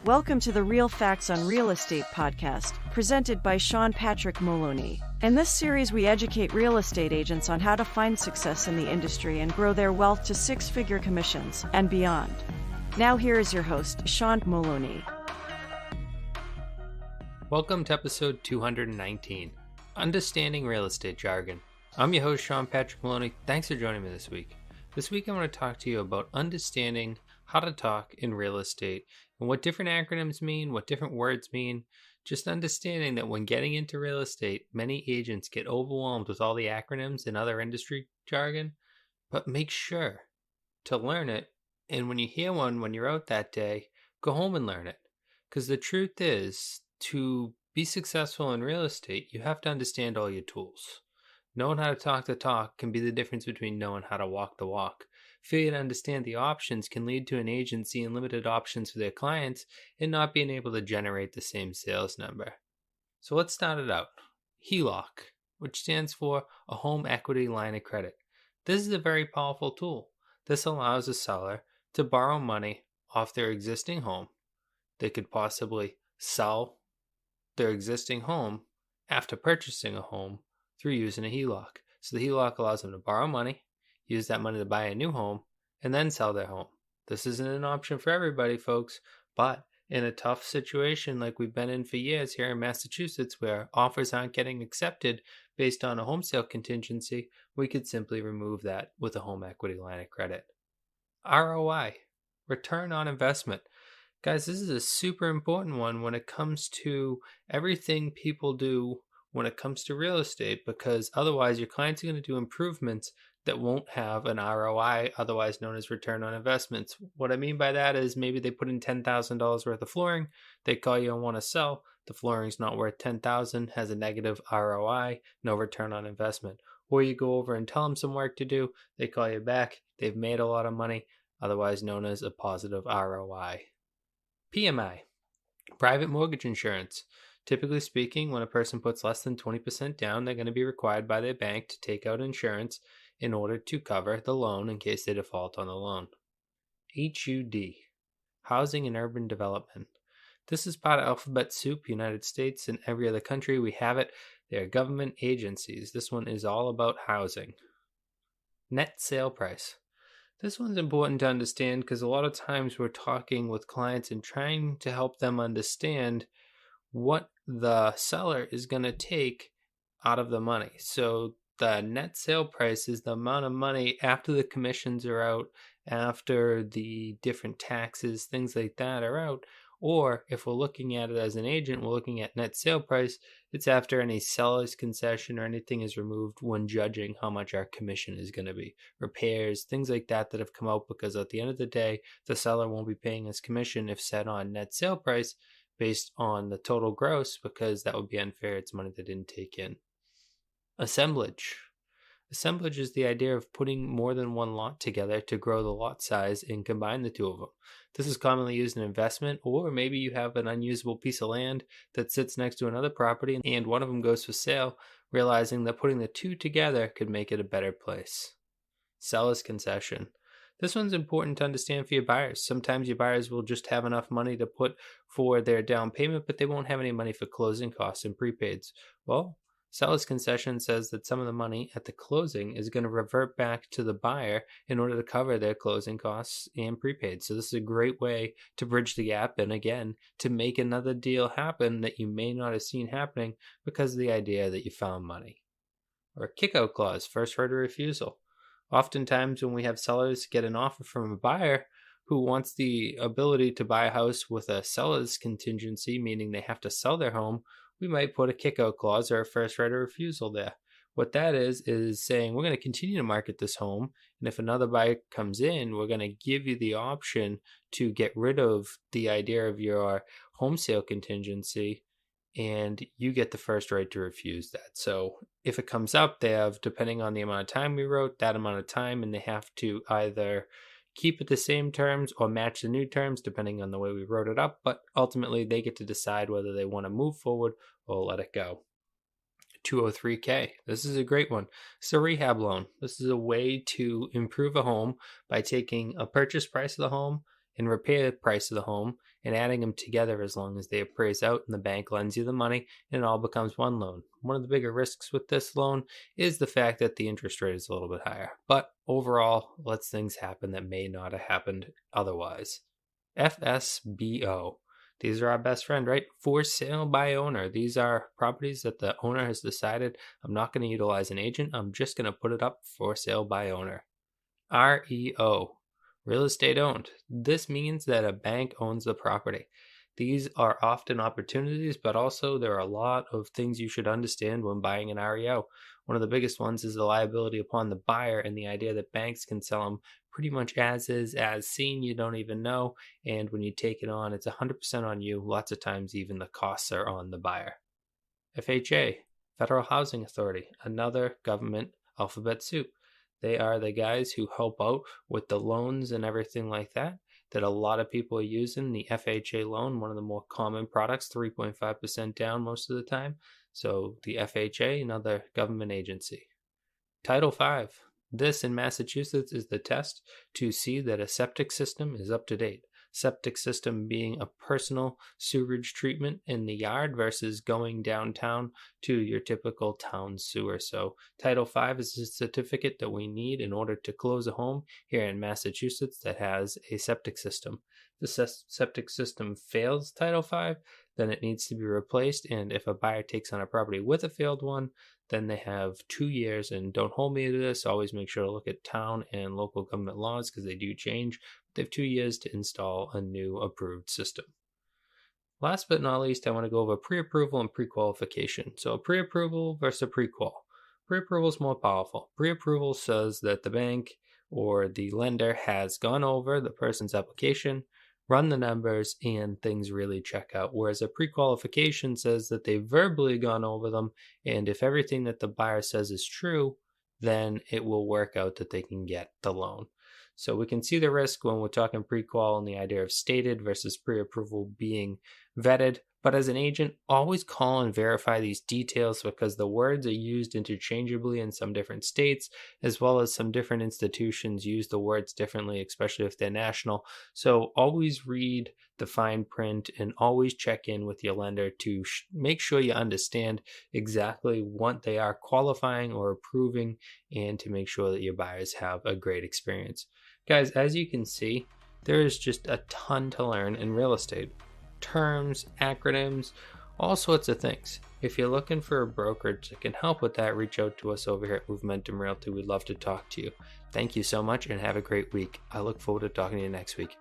Welcome to the Real Facts on Real Estate podcast, presented by Sean Patrick Maloney. In this series, we educate real estate agents on how to find success in the industry and grow their wealth to six-figure commissions and beyond. Now here is your host, Sean Maloney. Welcome to episode 219, Understanding Real Estate Jargon. I'm your host, Sean Patrick Maloney. Thanks for joining me this week. This week, I want to talk to you about understanding how to talk in real estate and what different acronyms mean, what different words mean. Just understanding that when getting into real estate, many agents get overwhelmed with all the acronyms and other industry jargon, but make sure to learn it. And when you hear one, when you're out that day, go home and learn it. Because the truth is, to be successful in real estate, you have to understand all your tools. Knowing how to talk the talk can be the difference between knowing how to walk the walk. Failing to understand the options can lead to an agent seeing limited options for their clients and not being able to generate the same sales number. So let's start it out. H.E.L.O.C, which stands for a Home Equity Line of Credit. This is a very powerful tool. This allows a seller to borrow money off their existing home. They could possibly sell their existing home after purchasing a home through using a H.E.L.O.C. So the H.E.L.O.C allows them to borrow money, use that money to buy a new home, and then sell their home. This isn't an option for everybody, folks, but in a tough situation like we've been in for years here in Massachusetts, where offers aren't getting accepted based on a home sale contingency, we could simply remove that with a home equity line of credit. ROI, return on investment. Guys, this is a super important one when it comes to everything people do when it comes to real estate, because otherwise your clients are going to do improvements that won't have an ROI, otherwise known as return on investments. What I mean by that is maybe they put in $10,000 worth of flooring, they call you and want to sell, the flooring's not worth $10,000, has a negative ROI, no return on investment. Or you go over and tell them some work to do, they call you back, they've made a lot of money, otherwise known as a positive ROI. PMI, private mortgage insurance. Typically speaking, when a person puts less than 20% down, they're going to be required by their bank to take out insurance in order to cover the loan in case they default on the loan. HUD, Housing and Urban Development. This is part of alphabet soup, United States and every other country. We have it. They are government agencies. This one is all about housing. Net sale price. This one's important to understand because a lot of times we're talking with clients and trying to help them understand what the seller is going to take out of the money. So the net sale price is the amount of money after the commissions are out, after the different taxes, things like that are out. Or if we're looking at it as an agent, we're looking at net sale price. It's after any seller's concession or anything is removed when judging how much our commission is going to be. Repairs, things like that have come out, because at the end of the day, the seller won't be paying his commission if set on net sale price based on the total gross, because that would be unfair. It's money they didn't take in. Assemblage. Assemblage is the idea of putting more than one lot together to grow the lot size and combine the two of them. This is commonly used in investment, or maybe you have an unusable piece of land that sits next to another property and one of them goes for sale, realizing that putting the two together could make it a better place. Seller's concession. This one's important to understand for your buyers. Sometimes your buyers will just have enough money to put for their down payment, but they won't have any money for closing costs and prepaids. Well, seller's concession says that some of the money at the closing is going to revert back to the buyer in order to cover their closing costs and prepaids. So this is a great way to bridge the gap and, again, to make another deal happen that you may not have seen happening because of the idea that you found money. Or a kick-out clause, first right of refusal. Oftentimes when we have sellers get an offer from a buyer who wants the ability to buy a house with a seller's contingency, meaning they have to sell their home, we might put a kick-out clause or a first right of refusal there. What that is saying we're going to continue to market this home, and if another buyer comes in, we're going to give you the option to get rid of the idea of your home sale contingency, and you get the first right to refuse that. So if it comes up, they have, depending on the amount of time we wrote, that amount of time, and they have to either keep it the same terms or match the new terms, depending on the way we wrote it up. But ultimately, they get to decide whether they want to move forward or let it go. 203K. This is a great one. It's a rehab loan. This is a way to improve a home by taking a purchase price of the home and repair price of the home and adding them together as long as they appraise out and the bank lends you the money and it all becomes one loan. One of the bigger risks with this loan is the fact that the interest rate is a little bit higher, but overall lets things happen that may not have happened otherwise. FSBO. These are our best friend, right? For sale by owner. These are properties that the owner has decided, I'm not going to utilize an agent. I'm just going to put it up for sale by owner. REO. Real estate owned. This means that a bank owns the property. These are often opportunities, but also there are a lot of things you should understand when buying an REO. One of the biggest ones is the liability upon the buyer and the idea that banks can sell them pretty much as is, as seen, you don't even know. And when you take it on, it's 100% on you. Lots of times, even the costs are on the buyer. FHA, Federal Housing Authority, another government alphabet soup. They are the guys who help out with the loans and everything like that a lot of people are using. The FHA loan, one of the more common products, 3.5% down most of the time. So the FHA, another government agency. Title V. This in Massachusetts is the test to see that a septic system is up to date. Septic system being a personal sewage treatment in the yard versus going downtown to your typical town sewer. So Title V is a certificate that we need in order to close a home here in Massachusetts that has a septic system. If the septic system fails Title V, then it needs to be replaced. And if a buyer takes on a property with a failed one, then they have 2 years, and don't hold me to this, always make sure to look at town and local government laws because they do change. They have 2 years to install a new approved system. Last but not least, I want to go over pre-approval and pre-qualification. So pre-approval versus a pre-qual. Pre-approval is more powerful. Pre-approval says that the bank or the lender has gone over the person's application, run the numbers, and things really check out. Whereas a pre-qualification says that they've verbally gone over them, and if everything that the buyer says is true, then it will work out that they can get the loan. So we can see the risk when we're talking pre-qual and the idea of stated versus pre-approval being vetted. But as an agent, always call and verify these details because the words are used interchangeably in some different states, as well as some different institutions use the words differently, especially if they're national. So always read the fine print and always check in with your lender to make sure you understand exactly what they are qualifying or approving, and to make sure that your buyers have a great experience. Guys, as you can see, there is just a ton to learn in real estate. Terms, acronyms, all sorts of things. If you're looking for a brokerage that can help with that, reach out to us over here at Movementum Realty. We'd love to talk to you. Thank you so much and have a great week. I look forward to talking to you next week.